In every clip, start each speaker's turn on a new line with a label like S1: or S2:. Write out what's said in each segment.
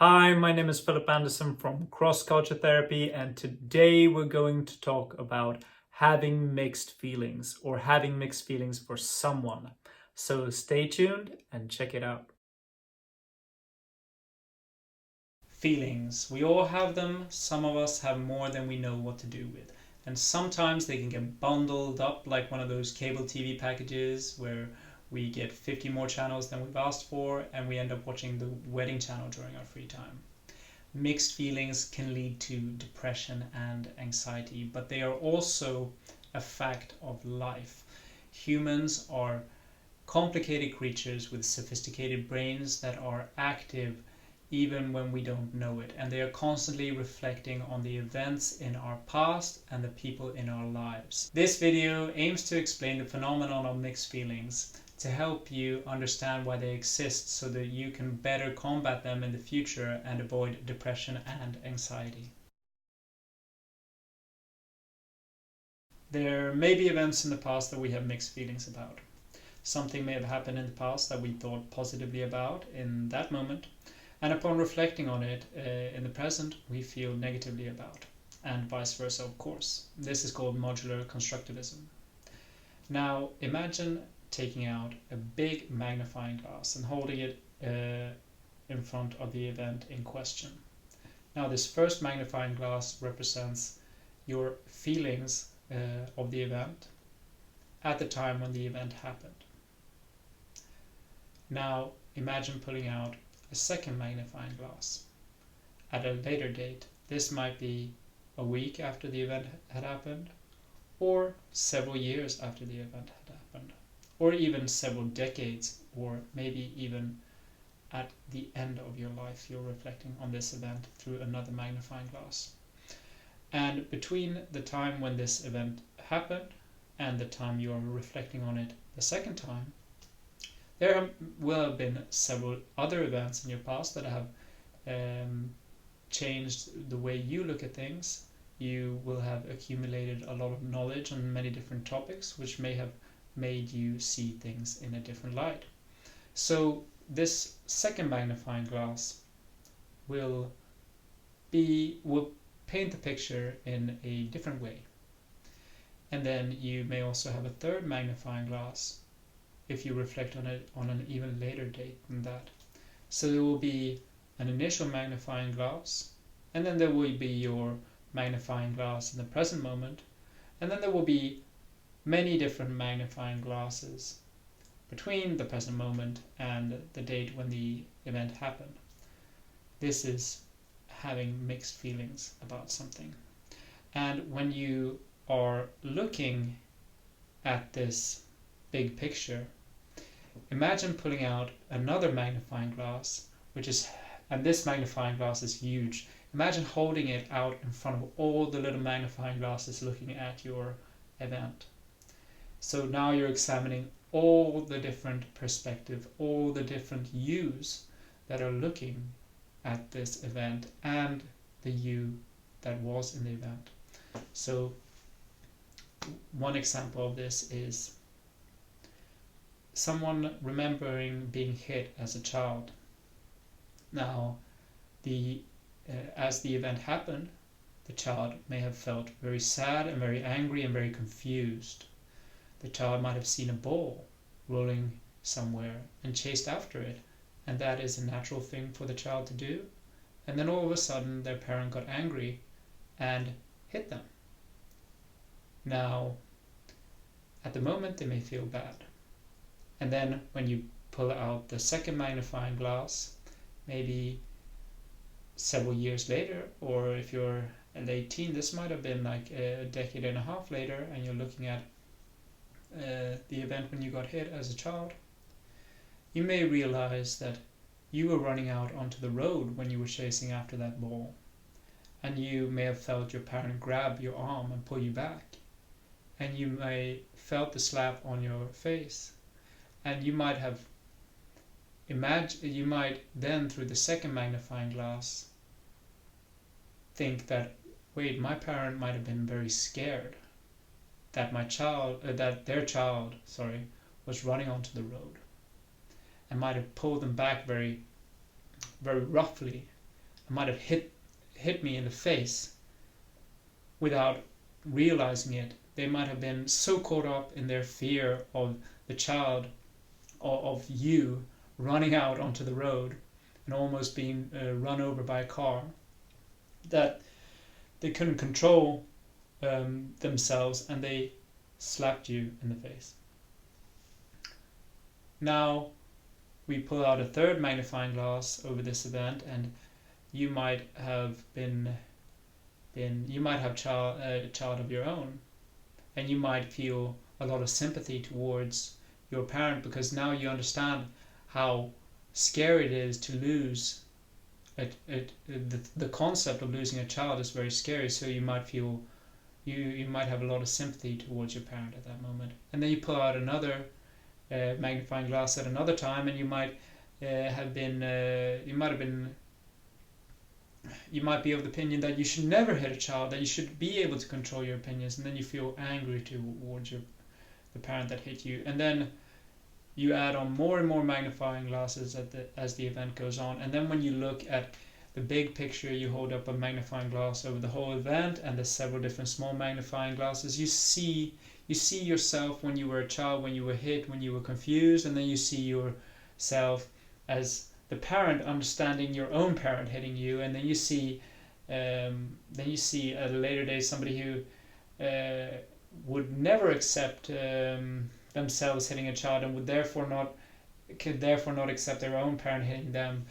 S1: Hi, my name is Philip Anderson from Cross Culture Therapy, and today we're going to talk about having mixed feelings or having mixed feelings for someone. So stay tuned and check it out. Feelings. We all have them. Some of us have more than we know what to do with. And sometimes they can get bundled up like one of those cable TV packages where we get 50 more channels than we've asked for and we end up watching the wedding channel during our free time. Mixed feelings can lead to depression and anxiety, but they are also a fact of life. Humans are complicated creatures with sophisticated brains that are active even when we don't know it, and they are constantly reflecting on the events in our past and the people in our lives. This video aims to explain the phenomenon of mixed feelings to help you understand why they exist so that you can better combat them in the future and avoid depression and anxiety. There may be events in the past that we have mixed feelings about. Something may have happened in the past that we thought positively about in that moment, and upon reflecting on it in the present, we feel negatively about, and vice versa, of course. This is called modular constructivism. Now, imagine taking out a big magnifying glass and holding it in front of the event in question. Now, this first magnifying glass represents your feelings of the event at the time when the event happened. Now, imagine pulling out a second magnifying glass at a later date. This might be a week after the event had happened, or several years after the event had happened, or even several decades, or maybe even at the end of your life you're reflecting on this event through another magnifying glass. And between the time when this event happened and the time you are reflecting on it the second time, there will have been several other events in your past that have changed the way you look at things. You will have accumulated a lot of knowledge on many different topics, which may have made you see things in a different light. So this second magnifying glass will paint the picture in a different way. And then you may also have a third magnifying glass if you reflect on it on an even later date than that. So there will be an initial magnifying glass, and then there will be your magnifying glass in the present moment, and then there will be many different magnifying glasses between the present moment and the date when the event happened. This is having mixed feelings about something. And when you are looking at this big picture, imagine pulling out another magnifying glass, and this magnifying glass is huge. Imagine holding it out in front of all the little magnifying glasses looking at your event. So now you're examining all the different perspectives, all the different yous that are looking at this event and the you that was in the event. So one example of this is someone remembering being hit as a child. Now, as the event happened, the child may have felt very sad and very angry and very confused. The child might have seen a ball rolling somewhere and chased after it, and that is a natural thing for the child to do. And then all of a sudden their parent got angry and hit them. Now, at the moment they may feel bad. And then when you pull out the second magnifying glass, maybe several years later, or if you're a late teen, this might have been like a decade and a half later, and you're looking at the event when you got hit as a child, you may realize that you were running out onto the road when you were chasing after that ball, and you may have felt your parent grab your arm and pull you back, and you may felt the slap on your face, and you might then through the second magnifying glass think that, wait, my parent might have been very scared that their child was running onto the road and might have pulled them back very, very roughly might have hit me in the face without realizing it. They might have been so caught up in their fear of the child, of you running out onto the road and almost being run over by a car, that they couldn't control themselves, and they slapped you in the face. Now we pull out a third magnifying glass over this event, and you might have you might have a child of your own, and you might feel a lot of sympathy towards your parent, because now you understand how scary it is to lose the concept of losing a child is very scary. So you might feel you might have a lot of sympathy towards your parent at that moment. And then you pull out another magnifying glass at another time, and you might be of the opinion that you should never hit a child, that you should be able to control your opinions, and then you feel angry towards the parent that hit you. And then you add on more and more magnifying glasses as the event goes on. And then when you look at the big picture, you hold up a magnifying glass over the whole event, and there's several different small magnifying glasses. You see yourself when you were a child, when you were hit, when you were confused, and then you see yourself as the parent understanding your own parent hitting you, and then you see at a later date somebody who would never accept themselves hitting a child, and could therefore not accept their own parent hitting them,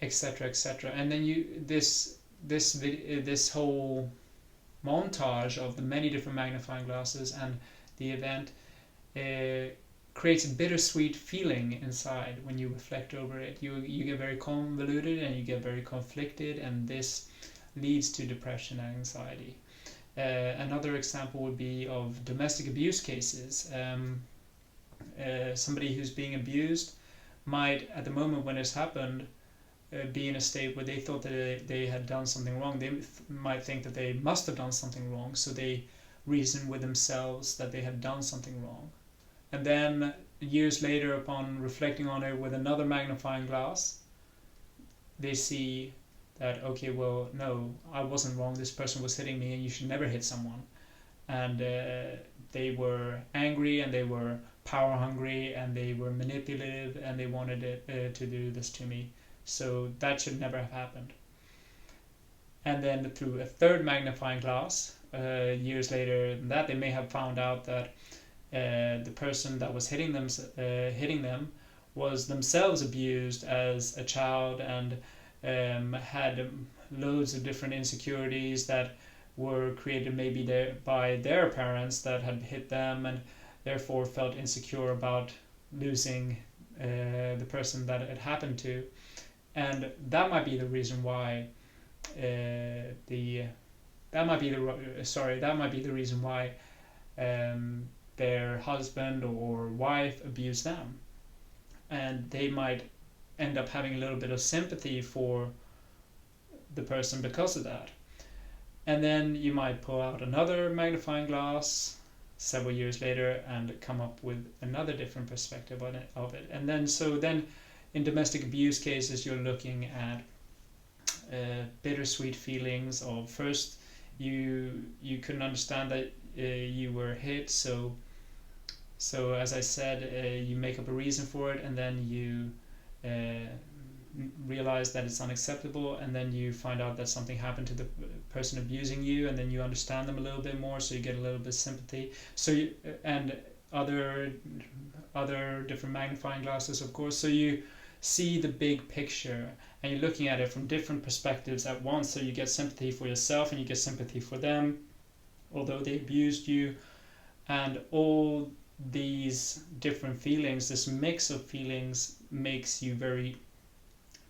S1: etc., etc. And then this whole montage of the many different magnifying glasses and the event creates a bittersweet feeling inside when you reflect over it. You get very convoluted, and you get very conflicted, and this leads to depression and anxiety. Another example would be of domestic abuse cases. Somebody who's being abused might, at the moment when it's happened, be in a state where they thought that they had done something wrong. They might think that they must have done something wrong, so they reason with themselves that they have done something wrong. And then years later, upon reflecting on it with another magnifying glass, they see that, okay, well, no, I wasn't wrong, this person was hitting me, and you should never hit someone. And they were angry, and they were power hungry, and they were manipulative, and they wanted to do this to me. So that should never have happened. And then through a third magnifying glass, years later than that, they may have found out that the person that was hitting them was themselves abused as a child, and had loads of different insecurities that were created maybe by their parents that had hit them, and therefore felt insecure about losing the person that it happened to. And that might be the reason why their husband or wife abused them, and they might end up having a little bit of sympathy for the person because of that. And then you might pull out another magnifying glass several years later and come up with another different perspective of it. And then in domestic abuse cases, you're looking at bittersweet feelings of, first you couldn't understand that you were hit, so as I said, you make up a reason for it, and then you realize that it's unacceptable, and then you find out that something happened to the person abusing you, and then you understand them a little bit more, so you get a little bit of sympathy. And other different magnifying glasses, of course, so you see the big picture, and you're looking at it from different perspectives at once, so you get sympathy for yourself, and you get sympathy for them, although they abused you. And all these different feelings, this mix of feelings, makes you very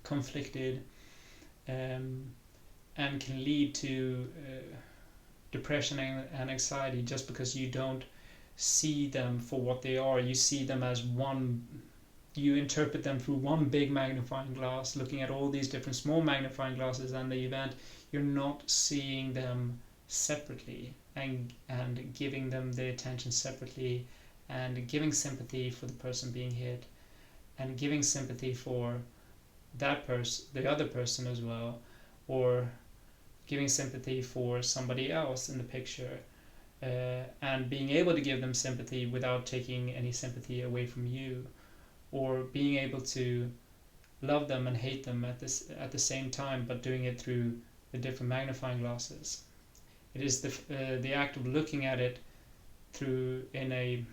S1: conflicted, and can lead to depression and anxiety, just because you don't see them for what they are. You see them as one, you interpret them through one big magnifying glass, looking at all these different small magnifying glasses and the event. You're not seeing them separately, and giving them the attention separately, and giving sympathy for the person being hit, and giving sympathy for that person, the other person as well, or giving sympathy for somebody else in the picture, and being able to give them sympathy without taking any sympathy away from you, or being able to love them and hate them at the same time, but doing it through the different magnifying glasses. It is the act of looking at it through in a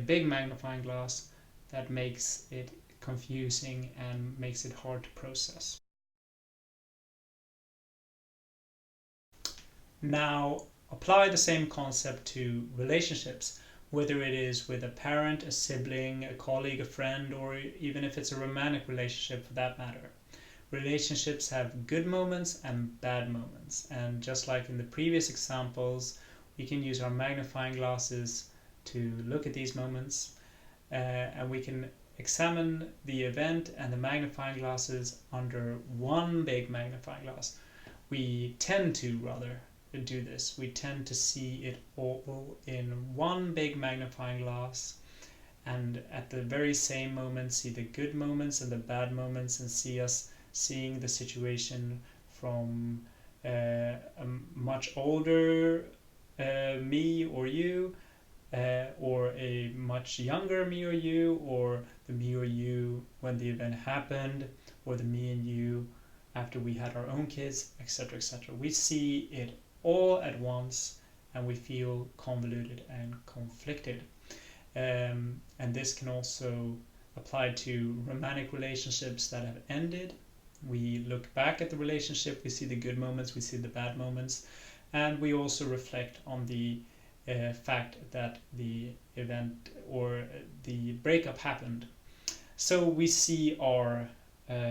S1: big magnifying glass that makes it confusing and makes it hard to process. Now, apply the same concept to relationships, whether it is with a parent, a sibling, a colleague, a friend, or even if it's a romantic relationship for that matter. Relationships have good moments and bad moments, and just like in the previous examples, we can use our magnifying glasses to look at these moments, and we can examine the event and the magnifying glasses under one big magnifying glass. We tend to rather do this. We tend to see it all in one big magnifying glass, and at the very same moment see the good moments and the bad moments, and seeing the situation from a much older me or you, or a much younger me or you, or the me or you when the event happened, or the me and you after we had our own kids, etc., etc. We see it all at once, and we feel convoluted and conflicted. And this can also apply to romantic relationships that have ended. We look back at the relationship, we see the good moments, we see the bad moments, and we also reflect on the fact that the event or the breakup happened. So we see our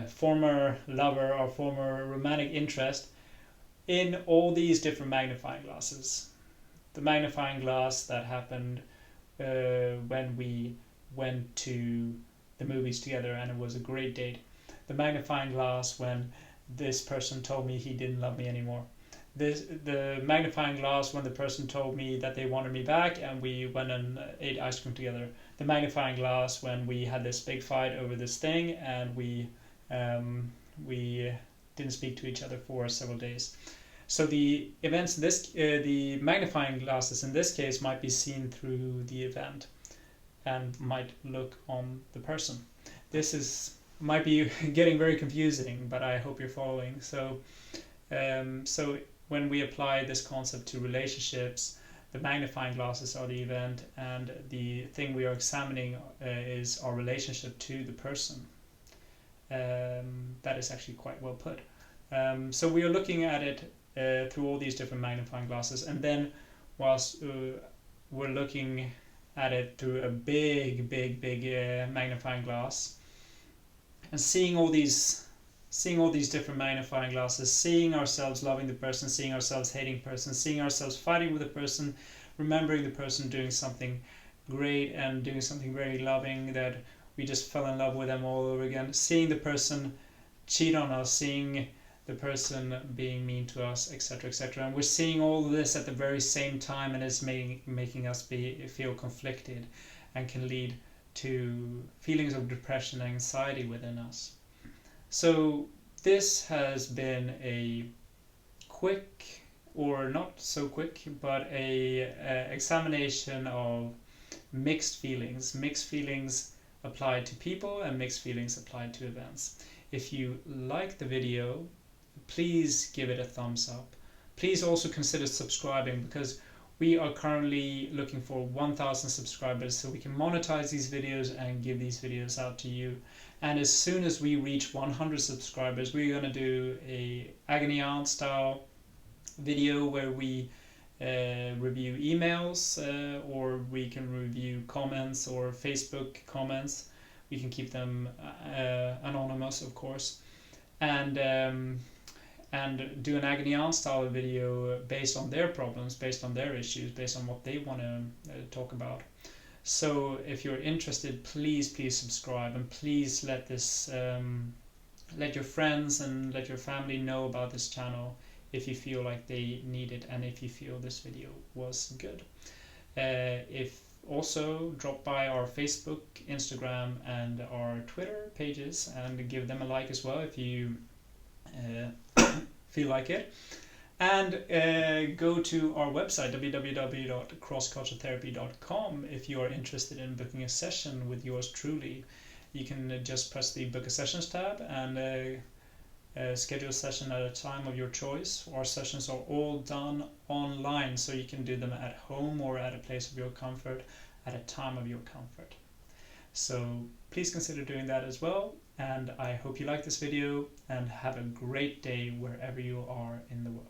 S1: former lover, our former romantic interest in all these different magnifying glasses. The magnifying glass that happened when we went to the movies together and it was a great date. The magnifying glass when this person told me he didn't love me anymore. The magnifying glass when the person told me that they wanted me back and we went and ate ice cream together. The magnifying glass when we had this big fight over this thing and we didn't speak to each other for several days. So the events in this, the magnifying glasses in this case might be seen through the event and might look on the person. This might be getting very confusing, but I hope you're following. So when we apply this concept to relationships, the magnifying glasses are the event, and the thing we are examining is our relationship to the person. That is actually quite well put. So we are looking at it through all these different magnifying glasses, and then whilst we're looking at it through a big magnifying glass and seeing all these different magnifying glasses, seeing ourselves loving the person, seeing ourselves hating the person, seeing ourselves fighting with the person, remembering the person doing something great and doing something very loving that we just fell in love with them all over again, seeing the person cheat on us, seeing the person being mean to us, etc., etc. And we're seeing all of this at the very same time, and it's making us feel conflicted and can lead to feelings of depression and anxiety within us. So this has been a quick, or not so quick, but a examination of mixed feelings applied to people and mixed feelings applied to events. If you like the video, please give it a thumbs up. Please also consider subscribing, because we are currently looking for 1,000 subscribers so we can monetize these videos and give these videos out to you. And as soon as we reach 100 subscribers, we're going to do a agony aunt style video where we review emails, or we can review comments or Facebook comments. We can keep them anonymous, of course, and do an agony aunt style video based on their problems, based on their issues, based on what they want to talk about. So if you're interested, please subscribe, and please let your friends and let your family know about this channel if you feel like they need it, and if you feel this video was good. If also drop by our Facebook, Instagram, and our Twitter pages and give them a like as well if you feel like it. And go to our website, www.crossculturetherapy.com, if you are interested in booking a session with yours truly. You can just press the Book a Sessions tab and schedule a session at a time of your choice. Our sessions are all done online, so you can do them at home or at a place of your comfort, at a time of your comfort. So please consider doing that as well, and I hope you like this video, and have a great day wherever you are in the world.